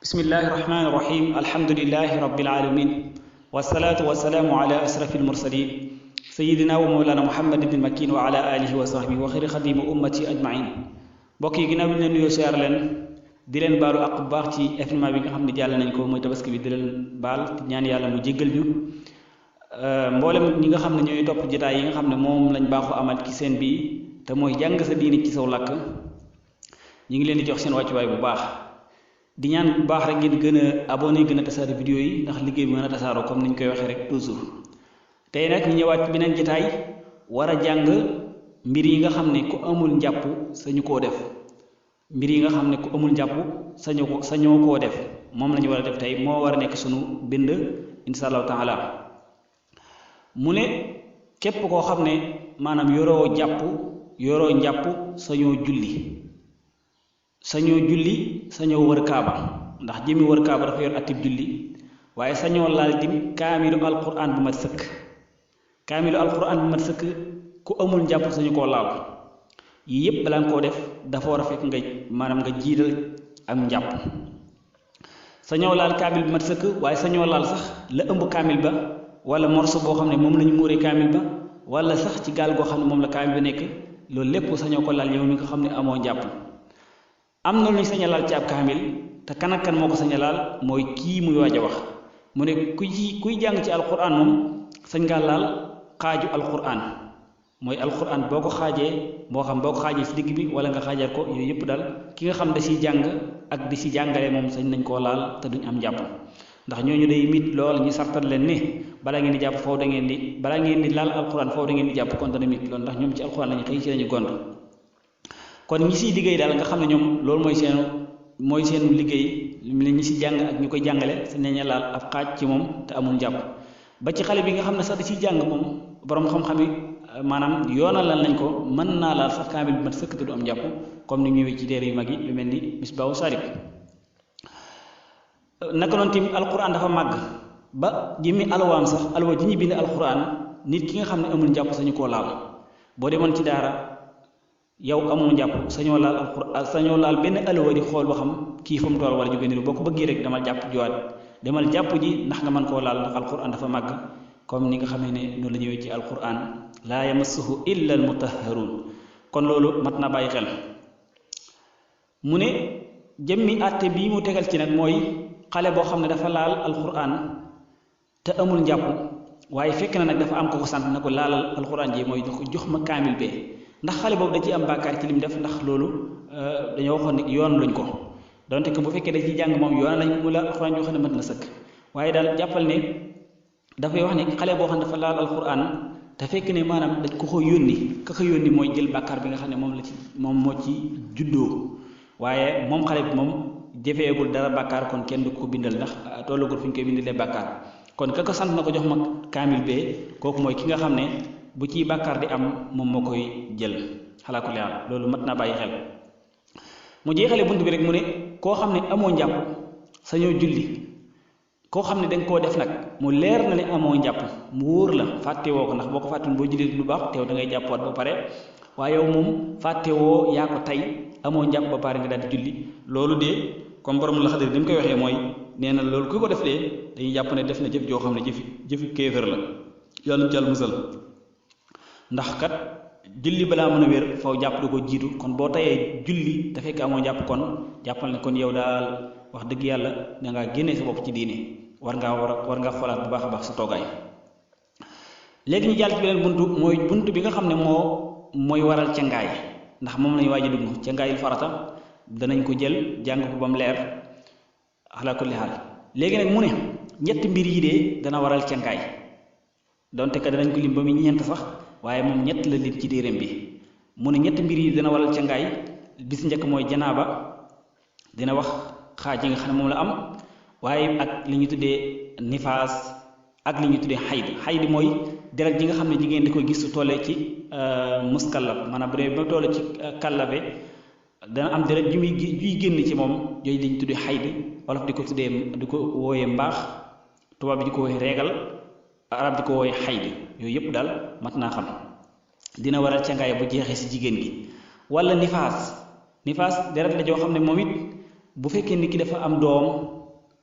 بسم الله الرحمن الرحيم الحمد لله رب العالمين والصلاة والسلام على أشرف المرسلين سيدنا ومولانا محمد بن مكين وعلى آله وصحبه وخير خديم أمتي أجمعين بوكي ginnaaw bi ñu leen nuyoo siyaar leen di leen baalu ak bu baax ci événement bi nga xam ne jàll nañ ko mooy tabaski bi di leen baal ñaan yàlla mu jéggal ñu mboolem ñi nga xam ne ñooy topp jotaay yi nga xam ne moom lañ baaxoo amal ci seen bii te mooy jàng sa diini ci saw làkk ñi ngi leen di jox seen wàccuwaay bu baax di ñaan bu baax rek ngeen gën a abonné gën a tasaare vidéo yi ndax liggéey bi mën a tasaaroo comme niñ koy waxee rek toujours tey nag ñu ñëwaat ci beneen jotaay war a jàng mbir yi nga xam ne ku amul njàpp sañu koo def mbir yi nga xam ne ku amul njàpp sañoo koo def moom la ñu war a def tey moo war a nekk sunu bind insha allahu taala mu ne képp koo xam ne maanaam yoroo njàpp sañoo julli sañoo wër kaaba ndax jëmi wër kaaba dafa yor attib julli waaye sañoo laal tim kaamilu alquran bu mat sëkk ku amul njàpp sañu koo laal yii yépp balaa nga koo def dafa war a fekk nga maanaam nga jiital am njàpp sañoo laal kaamil bu mat sëkk waaye sañoo laal sax la ëmb kaamil ba wala morso boo xam ne moom lañu muuree kaamil ba wala sax ci gaal goo xam ne moom la kaamil ba nekk loolu lépp sañoo ko laal yow mi nga xam ne amoo njàpp am na lu ñu sañ a laal ci ab kaamil te kan ak kan moo ko sañ a laal mooy kii muy waaj a wax mu ne kuy jàng ci alquran moom sañ ngaa laal xaaju alquran mooy alquran boo ko xaajee moo xam boo ko xaajee ci digg bi wala nga xaajaat ko yooyu yëpp daal ki nga xam da siy jàng ak di si jàngale moom sañ nañ koo laal te duñ am jàpp ndax ñooñu day mit lool ñu sartal leen ne balaa ngeen di jàpp foofu balaa ngeen di laal alquran foofu da ngeen di jàpp kon dana mit loolu ndax ñoom ci alquran lañu xëy ci lañu gont kon ñi siy liggéey daal nga xam ne ñoom loolu mooy seen liggéey ñi si jàng ak ñu koy jàngale sañ nañ laal ab xaaj ci moom te amul njàpp ba ci xale bi nga xam ne sax da ciy jàng moom borom xam-xam yi maanaam yoonalal nañ ko mën naa laal sax kaamil bi mat sëkk te du am njàpp comme ni ñëwee ci téere yu mag yi lu mel ni Misbaahu Salik naka noonu tamit alquran dafa màgg ba jëmmi alwaam sax alwa ji ñu bind alquran nit ki nga xam ne amul njàpp sañu koo laal boo demoon ci daara yow amoo njàpp sañoo laal alquran sañoo laal benn alwa di xool ba xam kii fa mu toll wala jóge ni boo ko bëggee rek demal jàpp jiwaat demal jàpp ji ndax nga mën koo laal ndax alquran dafa màgg comme ni nga xamee ne noonu la ñëwee ci alquran laa yamassuhu illa almutahharun kon loolu mat na bàyyi xel mu ne jëmmi àtte bii mu tegal ci nag mooy xale boo xam ne dafa laal alquran te amul njàpp waaye fekk na nag dafa am ko ko sant na ko laalal alquran ji mooy jox ma kaamil bee ndax xale boobu da ciy am bàkkaar ci lim def ndax loolu dañoo waxoon ne yoon luñ ko donte que bu fekkee da ciy jàng moom yoon lañ mu la alquran yoo xam ne mat na sëkk waaye daal jàppal ne dafay wax ne xale boo xam ne dafa laal alquran te fekk ne maanaam dañ ko yónni ka ko yónni mooy jël bàkkaar bi nga xam ne moom moo ci juddoo waaye moom xale bi moom jëfeegul dara bàkkaar kon kenn du ko bindal ndax tollagul fi ñu koy bindalee bàkkaar kon ka ko sant na ko jox ma kaamil bee kooku mooy ki nga xam ne bu ciy bàkkaar di am moom moo koy jël xalaa ko leeral loolu mat naa bàyyi xel mu jeexale bunt bi rek mu ne koo xam ne amoo njàpp sañoo julli koo xam ne danga koo def nag mu leer na ne amoo njàpp mu wóor la fàttewoo ko ndax boo ko fàttewoon boo julli lu baax teew da ngay jàppoot ba pare waaye yow moom fàttewoo yaa ko tey amoo njàpp ba pare nga daal di julli loolu de comme borom la xadir ni mu koy waxee mooy nee na loolu ku ko def dee dañuy jàpp ne def na jëf joo xam ne jëfi kéefër la yàlla ñu ci Yàlla musal ndax kat julli balaa mën a wér faw jàpp da ko jiitu kon boo tayee julli te fekk amoo jàpp kon jàppal ne kon yow daal wax dëgg yàlla da ngaa génnee sa bopp ci diine war ngaa xoolaat bu baax a baax sa toogaay léegi ñu jàll ci beneen buntu mooy buntu bi nga xam ne mooy waral cangaay ndax moom lañu waaj a dugg cangaayul farata danañ ko jël jàng ko ba mu leer ala kulli haal léegi nag mu ne ñetti mbir yi de dana waral cangaay donte que danañ ko lim ba mu ñeent sax waaye moom ñett la lim ci téeréem bi mu ne ñetti mbir yi dana waral cangaay bis njëkk mooy janaaba dina wax xaaj yi nga xam ne moom la am waaye ak li ñu tuddee nifaas ak li ñu tuddee xayd mooy deret ji nga xam ne jigéen di koy gis su tollee ci muskallaf maanaam bu dee ba tolle ci kallafe dana am deret juy génn ci moom yooyu dañu tuddee xayd wolof di ko wooyee mbaax tubaab bi di ko wooyee reegal arab di ko wooyee xayd yooyu yëpp daal mat naa xam dina waral cangaay bu jeexee si jigéen gi wala nifaas deret la joo xam ne moom it bu fekkee nit ki dafa am doom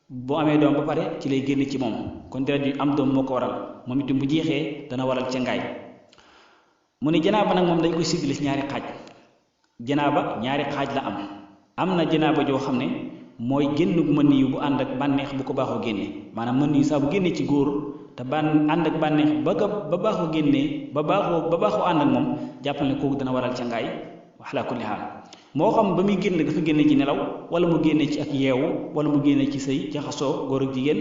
boo amee doom ba pare ci lay génn ci moom kon deret yu am doom moo ko waral moom itam bu jeexee dana waral cangaay mu ne janaaba nag moom dañ koy séddale ci ñaari xaaj janaaba ñaari xaaj la am na janaaba joo xam ne mooy génn mën yu bu ànd ak bànneex bu ko baaxoo génnee maanaam mën yu saa bu génnee ci góor te ànd ak bànneex ba baaxoo génnee ba baaxoo ànd ak moom jàppal ne kooku dana waral cangaay ala kulli xaal moo xam ba muy génn dafa génne ci nelaw wala mu génne ci ak yeewu wala mu génne ci sëy jaxasoo góor ak jigéen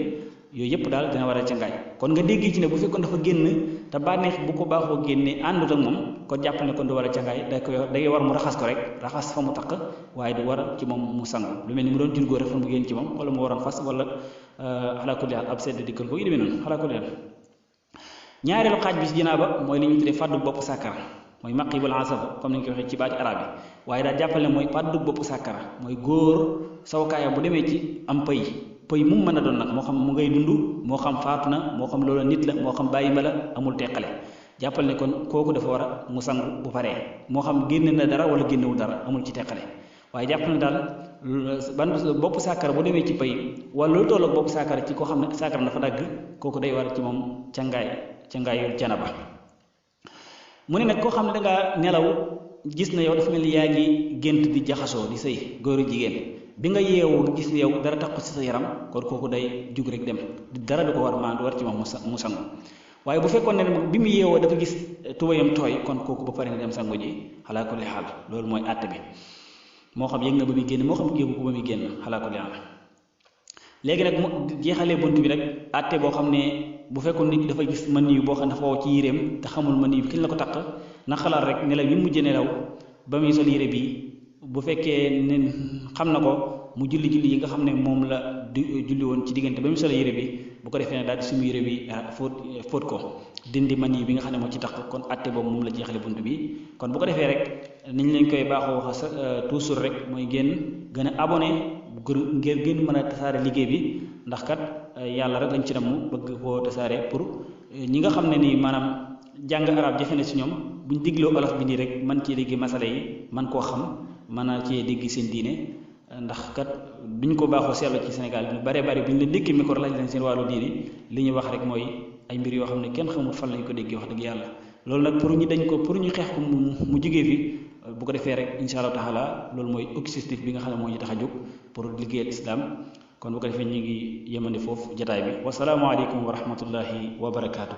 yooyu yëpp daal dina waral cangaay kon nga déggee ci ne bu fekkoon dafa génn te bànneex bu ko baaxoo génnee àndut ak moom kon jàppal ne kon du waral cangaay day war mu raxas ko rek raxas fa mu taq waaye du war ci moom mu sangu lu mel ni mu doon jur góor rek fa mu génn ci moom wala mu waroon fas wala ala kulli xaal ab sedd dikkal ko yi demee noonu ala kulli xaal ñaareelu xaaj bi ci janaaba mooy li ñu tuddee fàddu bopp sàkkara mooy maqibul asafa comme ni ñu ko waxee ci baati arab yi waaye daal jàppale mooy fàddu bopp sàkkara mooy góor sawkaayam bu demee ci am pëy mu mën a doon nag moo xam mu ngay dund moo xam faatu na moo xam loola nit la moo xam bàyyi ma la amul teqale jàppal ne kon kooku dafa war a mu sangu bu paree moo xam génne na dara wala génnewul dara amul ci teqale waaye jàpp ne daal ban bopp sàkkara bu demee ci pëy wala lu toll ak bopp sàkkara ci koo xam ne sàkkara dafa dagg kooku day war ci moom cangaayu janaba mu ne nag koo xam ne dangaa nelaw gis na yow dafa mel ni yaa ngi gént di jaxasoo di sëy góoru jigéen bi nga yeewu nga gis ne yow dara tax ci sa yaram kon kooku day jug rek dem dara du ko war maa du war ci moom mu sangu waaye bu fekkoon ne bi mu yeewoo dafa gis tubayam tooy kon kooku ba pare na dem sangu ji xalaa kulli xaal loolu mooy àtte bi moo xam yëg na ba muy génn moo xam yëgu ko ba muy génn xalaa kulli xaal léegi nag mu jeexalee bunt bi rek àtte boo xam ne bu fekkoon nit dafa gis mën yu boo xam ne dafa wow ci yéreem te xamul mën yu kiñ la ko taq na xalaat rek nelaw yi mujj nelaw ba muy sol yére bi bu fekkee ne xam na ko mu julli yi nga xam ne moom la julli woon ci diggante ba mu sol yére bi bu ko defee ne daal di sumu yére bi fóot ko dindi mën yi bi nga xam ne moo ci taq kon àtte boobu moom la jeexale bunt bi kon bu ko defee rek niñ lañ koy baaxoo wax toujours rek mooy ngeen gën a abonné ngir gën mën a tasaare liggéey bi ndax kat yàlla rek lañ ci nam bëgg koo tasaare pour ñi nga xam ne nii maanaam jàng arab jafe na si ñoom buñ digloo olof bi nii rek man ci dégg masala yi man koo xam mën a cee dégg seen diine ndax kat duñ ko baaxoo seetlu ci Sénégal ñu bare bari buñ leen dékkee micro laaj leen seen wàllu diine li ñuy wax rek mooy ay mbir yoo xam ne kenn xamul fan lañ ko déggee wax dëgg yàlla loolu nag pour ñu xeex ko mu jugee fi bu ko defee rek insha allahu taala loolu mooy objectif bi nga xam ne moo ñu tax a jóg pour liggéeyal islam kon bu ko defee ñu ngi yemandi foofu jataay bi wasalaamualeykum wa rahmatullahi wa barakaatu.